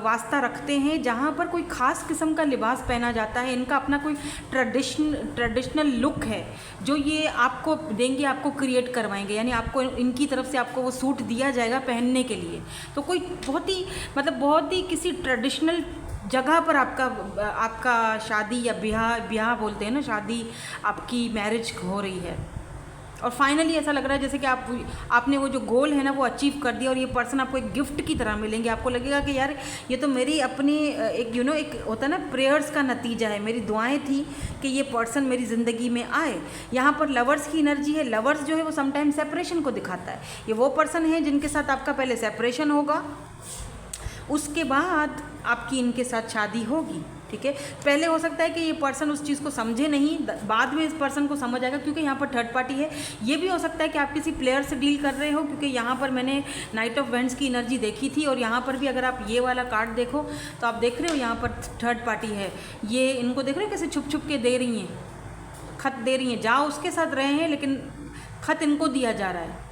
S1: वास्ता रखते हैं जहाँ पर कोई ख़ास किस्म का लिबास पहना जाता है। इनका अपना कोई ट्रेडिशनल लुक है जो ये आपको देंगे, आपको क्रिएट करवाएंगे, यानी आपको इनकी तरफ से आपको वो सूट दिया जाएगा पहनने के लिए। तो कोई बहुत ही किसी ट्रेडिशनल जगह पर आपका शादी या ब्याह बोलते हैं ना, शादी, आपकी मैरिज हो रही है। और फाइनली ऐसा लग रहा है जैसे कि आपने वो जो गोल है ना वो अचीव कर दिया, और ये पर्सन आपको एक गिफ्ट की तरह मिलेंगे। आपको लगेगा कि यार ये तो मेरी अपनी एक एक होता है ना प्रेयर्स का नतीजा है, मेरी दुआएं थी कि ये पर्सन मेरी ज़िंदगी में आए। यहाँ पर लवर्स की एनर्जी है। लवर्स जो है वो समटाइम सेपरेशन को दिखाता है। ये वो पर्सन है जिनके साथ आपका पहले सेपरेशन होगा, उसके बाद आपकी इनके साथ शादी होगी, ठीक है। पहले हो सकता है कि ये पर्सन उस चीज़ को समझे नहीं, बाद में इस पर्सन को समझ आएगा, क्योंकि यहाँ पर थर्ड पार्टी है। ये भी हो सकता है कि आप किसी प्लेयर से डील कर रहे हो, क्योंकि यहाँ पर मैंने नाइट ऑफ वेंड्स की एनर्जी देखी थी, और यहाँ पर भी अगर आप ये वाला कार्ड देखो तो आप देख रहे हो यहाँ पर थर्ड पार्टी है। ये इनको देख रहे हो कैसे छुप छुप के दे रही हैं, खत दे रही हैं, जा उसके साथ रहे हैं लेकिन खत इनको दिया जा रहा है,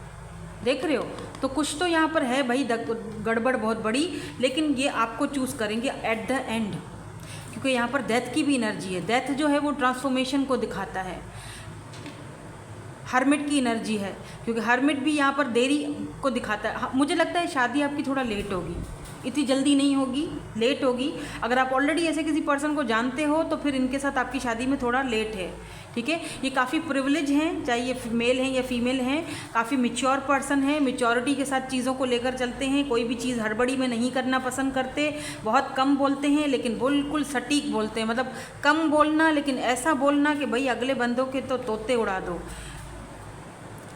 S1: देख रहे हो। तो कुछ तो यहाँ पर है भाई गड़बड़ बहुत बड़ी, लेकिन ये आपको चूज़ करेंगे एट द एंड, क्योंकि यहाँ पर डेथ की भी एनर्जी है। डेथ जो है वो ट्रांसफॉर्मेशन को दिखाता है। हर्मिट की एनर्जी है, क्योंकि हर्मिट भी यहाँ पर देरी को दिखाता है। मुझे लगता है शादी आपकी थोड़ा लेट होगी, इतनी जल्दी नहीं होगी, लेट होगी। अगर आप ऑलरेडी ऐसे किसी पर्सन को जानते हो तो फिर इनके साथ आपकी शादी में थोड़ा लेट है, ठीक है। ये काफ़ी प्रिविलेज हैं, चाहे ये मेल हैं या फीमेल हैं, काफ़ी मैच्योर पर्सन है, मैच्योरिटी के साथ चीज़ों को लेकर चलते हैं, कोई भी चीज़ हड़बड़ी में नहीं करना पसंद करते, बहुत कम बोलते हैं लेकिन बिल्कुल सटीक बोलते हैं। मतलब कम बोलना लेकिन ऐसा बोलना कि भाई अगले बंदों के तो तोते उड़ा दो,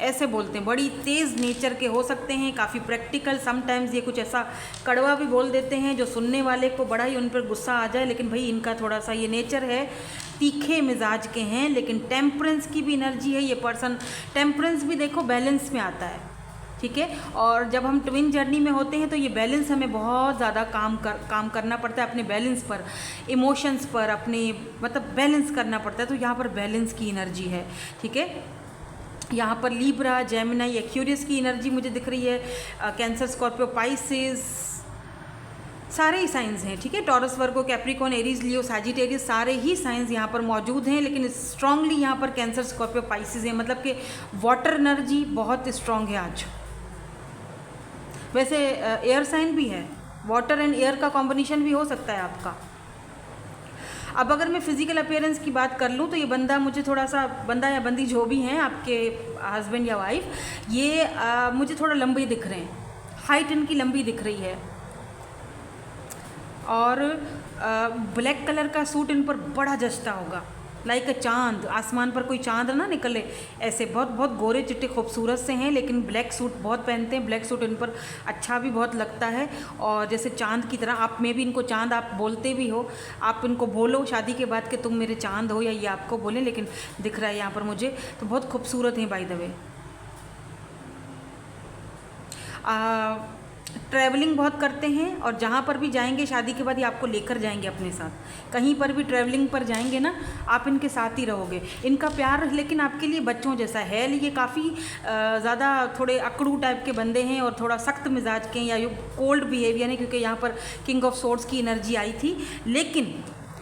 S1: ऐसे बोलते हैं। बड़ी तेज़ नेचर के हो सकते हैं, काफ़ी प्रैक्टिकल। समटाइम्स ये कुछ ऐसा कड़वा भी बोल देते हैं जो सुनने वाले को बड़ा ही उन पर गुस्सा आ जाए, लेकिन भाई इनका थोड़ा सा ये नेचर है, तीखे मिजाज के हैं। लेकिन टेम्परेंस की भी एनर्जी है। ये पर्सन टेम्परेंस भी देखो बैलेंस में आता है, ठीक है। और जब हम ट्विन जर्नी में होते हैं तो ये बैलेंस हमें बहुत ज़्यादा काम करना पड़ता है, अपने बैलेंस पर, इमोशंस पर, अपने मतलब बैलेंस करना पड़ता है। तो यहाँ पर बैलेंस की एनर्जी है, ठीक है। यहाँ पर लीब्रा, जेमिनी, एक्वेरियस की एनर्जी मुझे दिख रही है। कैंसर, स्कॉर्पियो, पाइसेस, सारे ही साइंस हैं, ठीक है। टॉरस, वर्गो, कैप्रिकॉर्न, एरीज, लियो, सैजिटेरियस, सारे ही साइंस यहाँ पर मौजूद हैं। लेकिन स्ट्रांगली यहाँ पर कैंसर, स्कॉर्पियो, पाइसेस हैं, मतलब कि वाटर एनर्जी बहुत स्ट्रांग है आज। वैसे एयर साइन भी है, वाटर एंड एयर का कॉम्बिनेशन भी हो सकता है आपका। अब अगर मैं फिज़िकल अपीयरेंस की बात कर लूँ तो ये बंदा मुझे थोड़ा सा, बंदा या बंदी जो भी हैं आपके हस्बैंड या वाइफ, ये मुझे थोड़ा लंबे दिख रहे हैं, हाइट इनकी लंबी दिख रही है, और ब्लैक कलर का सूट इन पर बड़ा जचता होगा, लाइक अ चांद, आसमान पर कोई चांद ना निकले ऐसे। बहुत बहुत गोरे चिट्टे खूबसूरत से हैं, लेकिन ब्लैक सूट बहुत पहनते हैं। ब्लैक सूट इन पर अच्छा भी बहुत लगता है, और जैसे चांद की तरह। आप में भी इनको चांद आप बोलते भी हो, आप इनको बोलो शादी के बाद कि तुम मेरे चांद हो, या ये आपको बोलें, लेकिन दिख रहा है यहाँ पर मुझे तो बहुत खूबसूरत हैं बाय द वे। ट्रैवलिंग बहुत करते हैं, और जहाँ पर भी जाएंगे शादी के बाद ये आपको लेकर जाएंगे अपने साथ। कहीं पर भी ट्रैवलिंग पर जाएंगे ना, आप इनके साथ ही रहोगे। इनका प्यार लेकिन आपके लिए बच्चों जैसा है। ये काफ़ी ज़्यादा थोड़े अकड़ू टाइप के बंदे हैं, और थोड़ा सख्त मिजाज के हैं, या कोल्ड बिहेवियर है, क्योंकि यहाँ पर किंग ऑफ सोर्ड्स की एनर्जी आई थी। लेकिन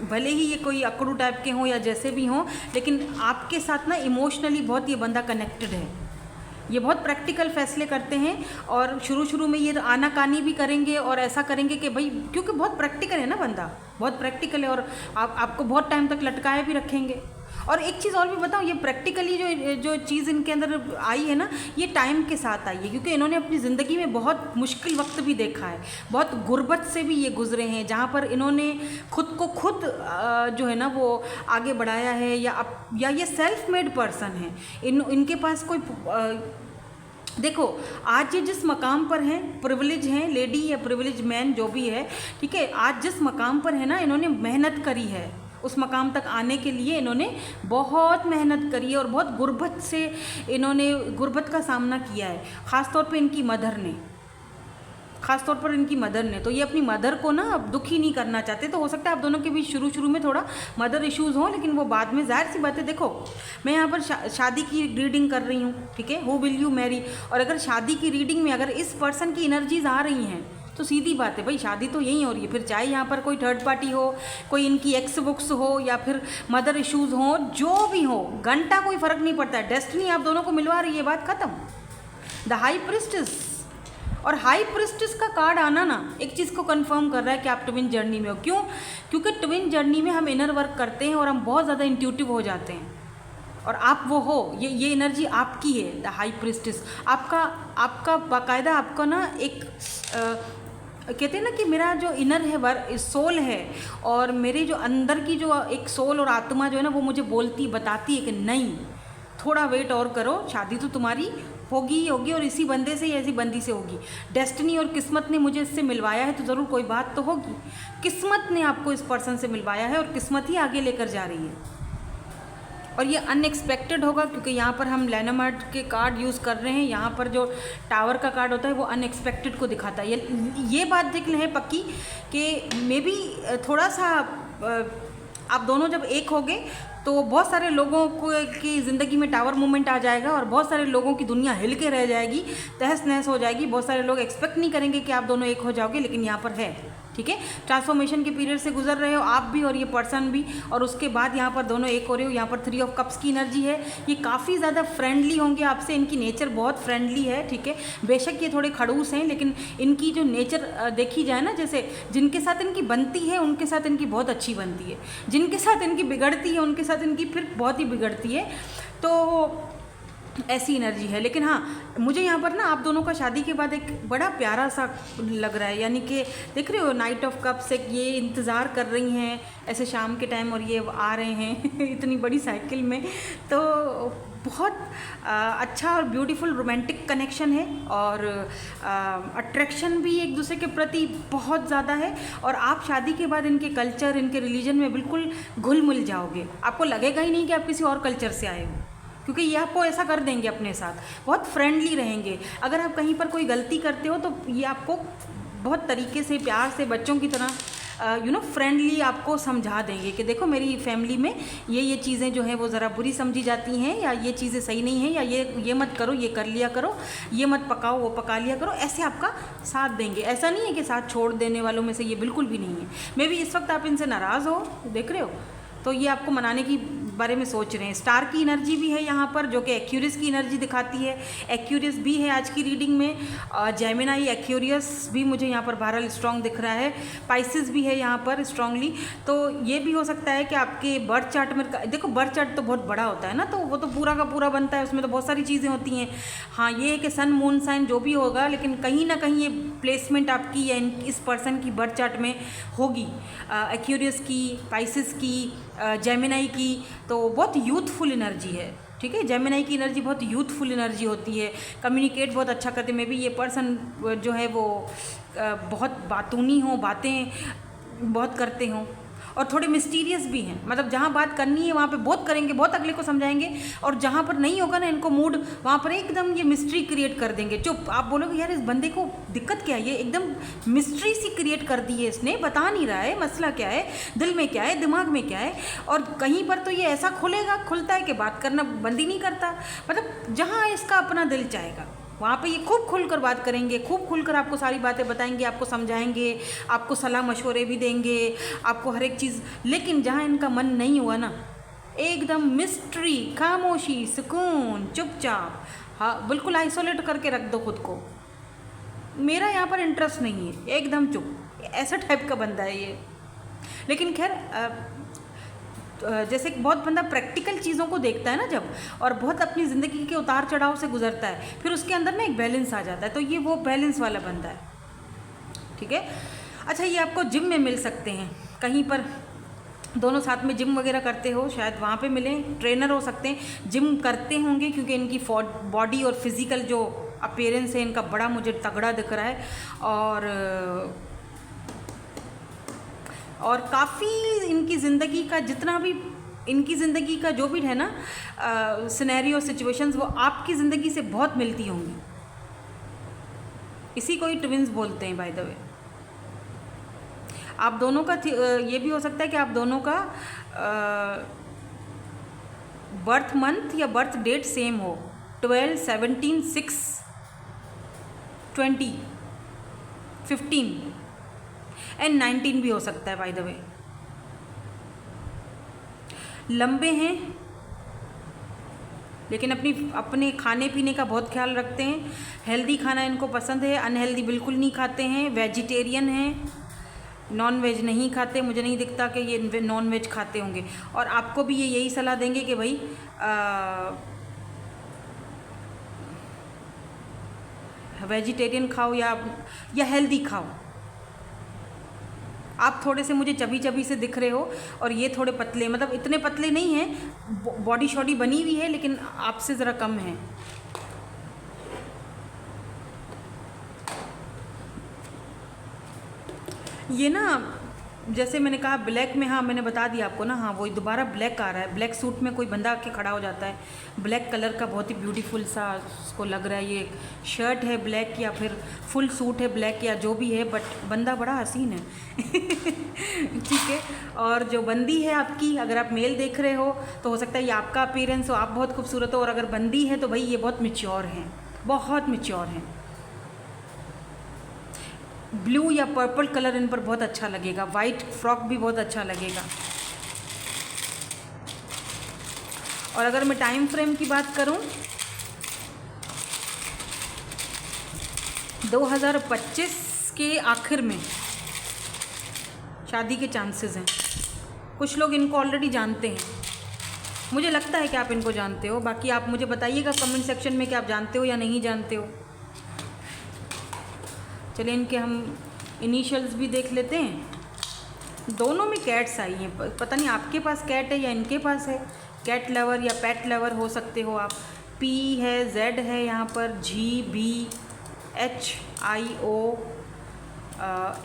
S1: भले ही ये कोई अकड़ू टाइप के हों या जैसे भी हों, लेकिन आपके साथ ना इमोशनली बहुत ये बंदा कनेक्टेड है। ये बहुत प्रैक्टिकल फैसले करते हैं, और शुरू में ये आनाकानी भी करेंगे, और ऐसा करेंगे कि भाई, क्योंकि बहुत प्रैक्टिकल है ना बंदा, बहुत प्रैक्टिकल है, और आपको बहुत टाइम तक लटकाए भी रखेंगे। और एक चीज़ और भी बताऊँ, ये प्रैक्टिकली जो चीज़ इनके अंदर आई है ना, ये टाइम के साथ आई है, क्योंकि इन्होंने अपनी ज़िंदगी में बहुत मुश्किल वक्त भी देखा है, बहुत गुर्बत से भी ये गुजरे हैं, जहाँ पर इन्होंने खुद को खुद जो है ना वो आगे बढ़ाया है, या ये सेल्फ मेड पर्सन है। इनके पास कोई देखो, आज ये जिस मकाम पर हैं, प्रिविलेज हैं, लेडी या प्रिविलेज मैन जो भी है, ठीक है, आज जिस मकाम पर है ना, इन्होंने मेहनत करी है। उस मकाम तक आने के लिए इन्होंने बहुत मेहनत करी है, और बहुत गुर्बत से इन्होंने गुर्बत का सामना किया है। ख़ास तौर पे इनकी मदर ने तो ये अपनी मदर को ना अब दुखी नहीं करना चाहते। तो हो सकता है आप दोनों के बीच शुरू में थोड़ा मदर इश्यूज़ हों, लेकिन वो बाद में, जाहिर सी बात है। देखो, मैं यहाँ पर शादी की रीडिंग कर रही हूँ, ठीक है, हु विल यू मैरी, और अगर शादी की रीडिंग में अगर इस पर्सन की एनर्जीज आ रही हैं, तो सीधी बात है भाई, शादी तो यही हो रही है। फिर चाहे यहाँ पर कोई थर्ड पार्टी हो, कोई इनकी एक्स बुक्स हो, या फिर मदर इश्यूज़ हो, जो भी हो, घंटा कोई फ़र्क नहीं पड़ता है। डेस्टिनी आप दोनों को मिलवा रही है, बात ख़त्म। द हाई प्रिस्टेस, और हाई प्रिस्टेस का कार्ड आना ना एक चीज़ को कंफर्म कर रहा है कि आप ट्विन जर्नी में हो। क्यों? क्योंकि ट्विन जर्नी में हम इनर वर्क करते हैं, और हम बहुत ज़्यादा इंट्यूटिव हो जाते हैं, और आप वो हो, ये एनर्जी आपकी है, द हाई प्रिस्टेस। आपका बाकायदा आपका ना एक कहते हैं ना कि मेरा जो इनर है, सोल है, और मेरे जो अंदर की जो एक सोल और आत्मा जो है ना, वो मुझे बताती है कि नहीं, थोड़ा वेट और करो, शादी तो तुम्हारी होगी ही होगी, और इसी बंदे से या ऐसी बंदी से होगी। डेस्टिनी और किस्मत ने मुझे इससे मिलवाया है, तो ज़रूर कोई बात तो होगी। किस्मत ने आपको इस पर्सन से मिलवाया है, और किस्मत ही आगे लेकर जा रही है, और ये अनएक्सपेक्टेड होगा, क्योंकि यहाँ पर हम लेनोमार्ट के कार्ड यूज़ कर रहे हैं। यहाँ पर जो टावर का कार्ड होता है वो अनएक्सपेक्टेड को दिखाता है। ये बात देख लें पक्की कि मे बी थोड़ा सा आप दोनों जब एक होगे तो बहुत सारे लोगों को की ज़िंदगी में टावर मूवमेंट आ जाएगा, और बहुत सारे लोगों की दुनिया हिल के रह जाएगी, तहस नहस हो जाएगी। बहुत सारे लोग एक्सपेक्ट नहीं करेंगे कि आप दोनों एक हो जाओगे, लेकिन यहाँ पर है, ठीक है। ट्रांसफॉर्मेशन के पीरियड से गुजर रहे हो आप भी और ये पर्सन भी, और उसके बाद यहाँ पर दोनों एक हो रहे हो। यहाँ पर 3 ऑफ कप्स की एनर्जी है। ये काफ़ी ज़्यादा फ्रेंडली होंगे आपसे, इनकी नेचर बहुत फ्रेंडली है, ठीक है। बेशक ये थोड़े खड़ूस हैं, लेकिन इनकी जो नेचर देखी जाए ना, जैसे जिनके साथ इनकी बनती है उनके साथ इनकी बहुत अच्छी बनती है, जिनके साथ इनकी बिगड़ती है उनके साथ इनकी फिर बहुत ही बिगड़ती है। तो ऐसी एनर्जी है। लेकिन हाँ, मुझे यहाँ पर ना आप दोनों का शादी के बाद एक बड़ा प्यारा सा लग रहा है, यानी कि देख रहे हो नाइट ऑफ कप्स, एक ये इंतज़ार कर रही हैं ऐसे शाम के टाइम, और ये आ रहे हैं इतनी बड़ी साइकिल में। तो बहुत अच्छा और ब्यूटीफुल रोमांटिक कनेक्शन है, और अट्रैक्शन भी एक दूसरे के प्रति बहुत ज़्यादा है। और आप शादी के बाद इनके कल्चर, इनके रिलीजन में बिल्कुल घुल मिल जाओगे। आपको लगेगा ही नहीं कि आप किसी और कल्चर से आए हो, क्योंकि ये आपको ऐसा कर देंगे अपने साथ। बहुत फ्रेंडली रहेंगे। अगर आप कहीं पर कोई गलती करते हो तो ये आपको बहुत तरीके से, प्यार से, बच्चों की तरह फ्रेंडली आपको समझा देंगे कि देखो मेरी फैमिली में ये चीज़ें जो हैं वो ज़रा बुरी समझी जाती हैं, या ये चीज़ें सही नहीं हैं, या ये मत करो, ये कर लिया करो, ये मत पकाओ, वो पका लिया करो। ऐसे आपका साथ देंगे। ऐसा नहीं है कि साथ छोड़ देने वालों में से ये बिल्कुल भी नहीं है। मे भी इस वक्त आप इनसे नाराज़ हो, देख रहे हो, तो ये आपको मनाने की बारे में सोच रहे हैं। स्टार की एनर्जी भी है यहाँ पर, जो कि एक्यूरियस की एनर्जी दिखाती है। एक्यूरियस भी है आज की रीडिंग में। जेमिनाई, एक्यूरियस भी मुझे यहाँ पर बहरहाल स्ट्रॉन्ग दिख रहा है। पाइसिस भी है यहाँ पर स्ट्रांगली। तो ये भी हो सकता है कि आपके बर्थ चार्ट में, देखो बर्थ चार्ट तो बहुत बड़ा होता है ना, तो वो तो पूरा का पूरा बनता है, उसमें तो बहुत सारी चीज़ें होती हैं। हाँ, ये है कि सन, मून साइन जो भी होगा, लेकिन कहीं ना कहीं ये प्लेसमेंट आपकी या इस पर्सन की बर्थ चार्ट में होगी। एक्यूरियस की, पाइसिस की, जेमिनाई की, तो बहुत यूथफुल एनर्जी है। ठीक है, जेमिनाई की एनर्जी बहुत यूथफुल एनर्जी होती है, कम्युनिकेट बहुत अच्छा करते हैं। मे बी ये पर्सन जो है वो बहुत बातूनी हो, बातें बहुत करते हों, और थोड़े मिस्टीरियस भी हैं। मतलब जहाँ बात करनी है वहाँ पे बहुत करेंगे, बहुत अगले को समझाएंगे, और जहाँ पर नहीं होगा ना इनको मूड, वहाँ पर एकदम ये मिस्ट्री क्रिएट कर देंगे। चुप, आप बोलोगे यार इस बंदे को दिक्कत क्या है, ये एकदम मिस्ट्री सी क्रिएट कर दी है इसने, बता नहीं रहा है मसला क्या है, दिल में क्या है, दिमाग में क्या है। और कहीं पर तो ये ऐसा खुलता है कि बात करना बंद ही नहीं करता। मतलब जहाँ इसका अपना दिल चाहेगा वहाँ पे ये खूब खुलकर बात करेंगे, खूब खुलकर आपको सारी बातें बताएंगे, आपको समझाएंगे, आपको सलाह मशवरे भी देंगे, आपको हर एक चीज़। लेकिन जहाँ इनका मन नहीं हुआ ना, एकदम मिस्ट्री, खामोशी, सुकून, चुपचाप, हाँ बिल्कुल आइसोलेट करके रख दो खुद को। मेरा यहाँ पर इंटरेस्ट नहीं है, एकदम चुप, ऐसा टाइप का बंदा है ये। लेकिन खैर जैसे बहुत बंदा प्रैक्टिकल चीज़ों को देखता है ना जब, और बहुत अपनी ज़िंदगी के उतार चढ़ाव से गुजरता है, फिर उसके अंदर ना एक बैलेंस आ जाता है। तो ये वो बैलेंस वाला बंदा है। ठीक है, अच्छा ये आपको जिम में मिल सकते हैं, कहीं पर दोनों साथ में जिम वगैरह करते हो, शायद वहाँ पे मिलें। ट्रेनर हो सकते हैं, जिम करते होंगे, क्योंकि इनकी बॉडी और फिज़िकल जो अपीयरेंस है इनका बड़ा मुझे तगड़ा दिख रहा है। और काफ़ी इनकी ज़िंदगी का जितना भी, इनकी ज़िंदगी का जो भी है ना सिनेरियो, सिचुएशंस, वो आपकी ज़िंदगी से बहुत मिलती होंगी। इसी को ही ट्विन्स बोलते हैं बाय द वे। आप दोनों का ये भी हो सकता है कि आप दोनों का बर्थ मंथ या बर्थ डेट सेम हो, 12, 17, 6, 20, 15 एंड 19 भी हो सकता है बाय द वे। लंबे हैं, लेकिन अपने खाने पीने का बहुत ख्याल रखते हैं। हेल्दी खाना इनको पसंद है, अनहेल्दी बिल्कुल नहीं खाते हैं। वेजिटेरियन हैं, नॉन वेज नहीं खाते। मुझे नहीं दिखता कि ये नॉन वेज खाते होंगे। और आपको भी ये यही सलाह देंगे कि भाई वेजिटेरियन खाओ या हेल्दी खाओ। आप थोड़े से मुझे चबी से दिख रहे हो, और ये थोड़े पतले, मतलब इतने पतले नहीं हैं, बॉडी शॉडी बनी हुई है, लेकिन आपसे ज़रा कम है। ये ना जैसे मैंने कहा ब्लैक में, हाँ मैंने बता दिया आपको ना, हाँ वही दोबारा ब्लैक आ रहा है। ब्लैक सूट में कोई बंदा आके खड़ा हो जाता है, ब्लैक कलर का, बहुत ही ब्यूटीफुल सा उसको लग रहा है। ये शर्ट है ब्लैक, या फिर फुल सूट है ब्लैक, या जो भी है, बट बंदा बड़ा हसीन है। ठीक है, और जो बंदी है आपकी, अगर आप मेल देख रहे हो तो हो सकता है ये आपका अपीयरेंस हो, आप बहुत खूबसूरत हो। और अगर बंदी है तो भाई ये बहुत मैच्योर हैं, बहुत मैच्योर हैं। ब्लू या पर्पल कलर इन पर बहुत अच्छा लगेगा, वाइट फ्रॉक भी बहुत अच्छा लगेगा। और अगर मैं टाइम फ्रेम की बात करूं, 2025 के आखिर में शादी के चांसेस हैं। कुछ लोग इनको ऑलरेडी जानते हैं, मुझे लगता है कि आप इनको जानते हो। बाकी आप मुझे बताइएगा कमेंट सेक्शन में कि आप जानते हो या नहीं जानते हो। चलिए इनके हम इनिशियल्स भी देख लेते हैं। दोनों में कैट्स आई हैं, पता नहीं आपके पास कैट है या इनके पास है। कैट लवर या पेट लवर हो सकते हो आप। P है, Z है यहाँ पर, GBHIO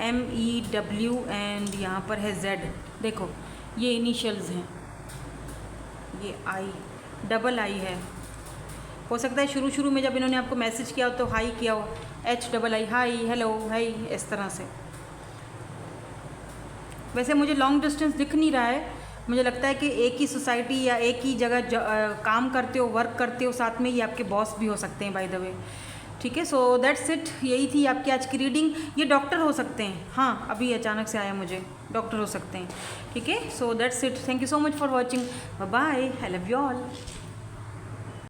S1: MEW एंड यहाँ पर है Z। देखो ये इनिशियल्स हैं, ये डबल आई है। हो सकता है शुरू में जब इन्होंने आपको मैसेज किया हो तो हाई किया हो, HII, हाई, हेलो, हाई, इस तरह से। वैसे मुझे लॉन्ग डिस्टेंस दिख नहीं रहा है, मुझे लगता है कि एक ही सोसाइटी या एक ही जगह काम करते हो, वर्क करते हो साथ में, ये आपके बॉस भी हो सकते हैं बाय द वे। ठीक है, सो दैट्स इट, यही थी आपकी आज की रीडिंग। ये डॉक्टर हो सकते हैं, हाँ अभी अचानक से आया मुझे, डॉक्टर हो सकते हैं। ठीक है, so that's it, thank you so much for watching, bye bye, I love you all.